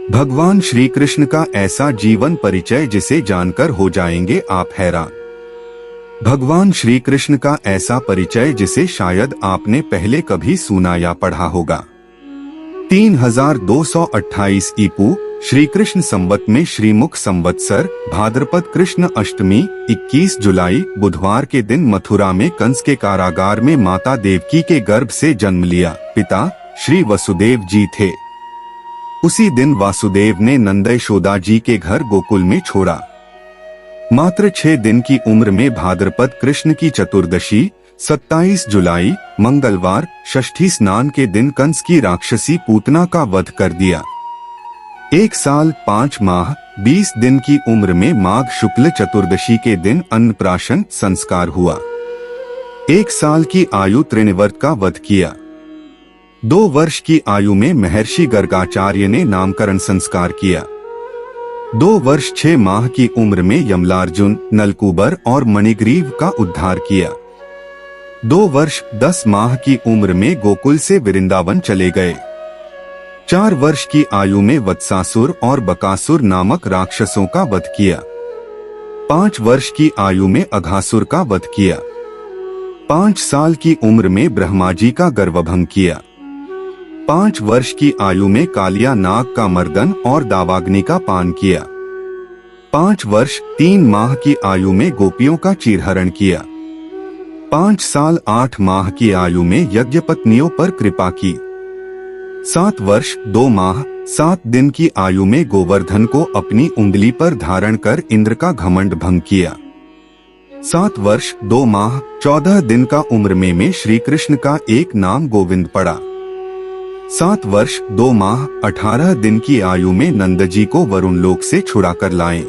भगवान श्री कृष्ण का ऐसा जीवन परिचय जिसे जानकर हो जाएंगे आप हैरान। भगवान श्री कृष्ण का ऐसा परिचय जिसे शायद आपने पहले कभी सुना या पढ़ा होगा। 3228 ईपू श्री कृष्ण संवत में श्रीमुख संवत्सर भाद्रपद कृष्ण अष्टमी 21 जुलाई बुधवार के दिन मथुरा में कंस के कारागार में माता देवकी के गर्भ से जन्म लिया। पिता श्री वसुदेव जी थे। उसी दिन वासुदेव ने नंद यशोदा जी के घर गोकुल में छोड़ा। मात्र 6 दिन की उम्र में भाद्रपद कृष्ण की चतुर्दशी 27 जुलाई मंगलवार षष्ठी स्नान के दिन कंस की राक्षसी पूतना का वध कर दिया। 1 साल 5 माह 20 दिन की उम्र में माघ शुक्ल चतुर्दशी के दिन अन्नप्राशन संस्कार हुआ। 1 साल की आयु त्रिनिवर्त का वध किया। 2 वर्ष की आयु में महर्षि गर्गाचार्य ने नामकरण संस्कार किया। 2 वर्ष 6 माह की उम्र में यमलार्जुन नलकूबर और मणिग्रीव का उद्धार किया। 2 वर्ष 10 माह की उम्र में गोकुल से वृंदावन चले गए। 4 वर्ष की आयु में वत्सासुर और बकासुर नामक राक्षसों का वध किया। 5 वर्ष की आयु में अघासुर का वध किया। 5 साल की उम्र में ब्रह्मा जी का गर्वभंग किया। 5 वर्ष की आयु में कालिया नाग का मर्दन और दावाग्नि का पान किया। 5 वर्ष 3 माह की आयु में गोपियों का चीरहरण किया। 5 साल 8 माह की आयु में यज्ञपत्नियों पर कृपा की। 7 वर्ष 2 माह 7 दिन की आयु में गोवर्धन को अपनी उंगली पर धारण कर इंद्र का घमंड भंग किया। 7 वर्ष 2 माह 14 दिन का उम्र में श्री कृष्ण का एक नाम गोविंद पड़ा। 7 वर्ष 2 माह 18 दिन की आयु में नंद जी को वरुण लोक से छुड़ा कर लाए।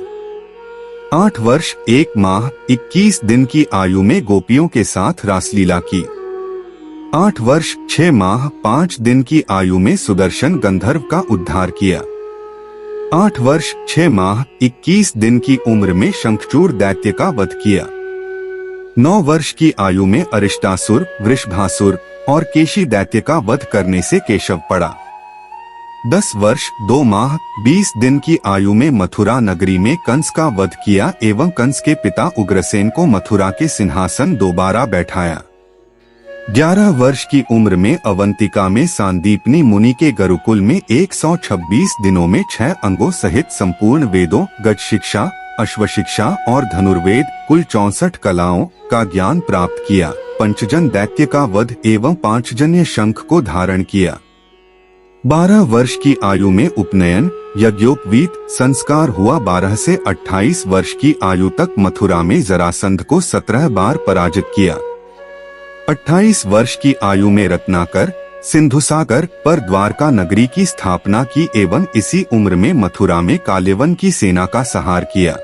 8 वर्ष 1 माह 21 दिन की आयु में गोपियों के साथ रासलीला की। 8 वर्ष 6 माह 5 दिन की आयु में सुदर्शन गंधर्व का उद्धार किया। 8 वर्ष 6 माह 21 दिन की उम्र में शंखचूड़ दैत्य का वध किया। 9 वर्ष की आयु में अरिष्टासुर वृषभासुर और केशी दैत्य का वध करने से केशव पड़ा। 10 वर्ष 2 माह 20 दिन की आयु में मथुरा नगरी में कंस का वध किया एवं कंस के पिता उग्रसेन को मथुरा के सिंहासन दोबारा बैठाया। 11 वर्ष की उम्र में अवंतिका में सांदीपनी मुनि के गुरुकुल में 126 दिनों में 6 अंगों सहित संपूर्ण वेदों गज शिक्षा अश्व शिक्षा और धनुर्वेद कुल 64 कलाओं का ज्ञान प्राप्त किया। पंचजन दैत्य का वध एवं 5 जन्य शंख को धारण किया। 12 वर्ष की आयु में उपनयन यज्ञोपवीत संस्कार हुआ। 12 से 28 वर्ष की आयु तक मथुरा में जरासंध को 17 बार पराजित किया। 28 वर्ष की आयु में रत्नाकर सिंधुसागर पर द्वारका नगरी की स्थापना की एवं इसी उम्र में मथुरा में कालेवन की सेना का संहार किया।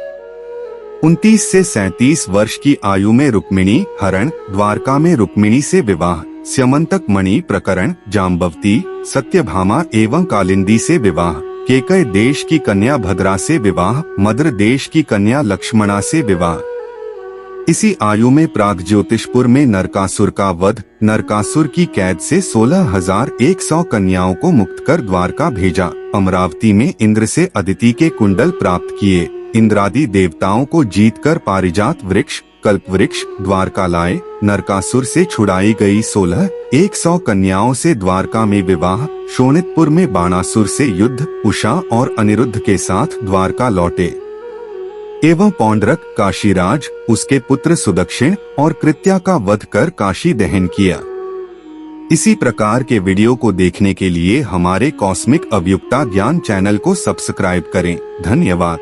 29 से 37 वर्ष की आयु में रुक्मिणी हरण द्वारका में रुक्मिणी से विवाह स्यमंतक मणि प्रकरण जाम्बवती सत्यभामा एवं कालिंदी से विवाह केकय देश की कन्या भद्रा से विवाह मद्र देश की कन्या लक्ष्मणा से विवाह। इसी आयु में प्रागज्योतिषपुर में नरकासुर का वध नरकासुर की कैद से 16,100 कन्याओं को मुक्त कर द्वारका भेजा। अमरावती में इंद्र से अदिति के कुंडल प्राप्त किए। इंद्रादि देवताओं को जीतकर पारिजात वृक्ष कल्प वृक्ष द्वारका लाए। नरकासुर से छुड़ाई गई 16,100 कन्याओं से द्वारका में विवाह। शोणितपुर में बाणासुर से युद्ध उषा और अनिरुद्ध के साथ द्वारका लौटे एवं पौंड्रक काशीराज उसके पुत्र सुदक्षिण और कृत्या का वध कर काशी दहन किया। इसी प्रकार के वीडियो को देखने के लिए हमारे कॉस्मिक अवयुक्ता ज्ञान चैनल को सब्सक्राइब करें। धन्यवाद।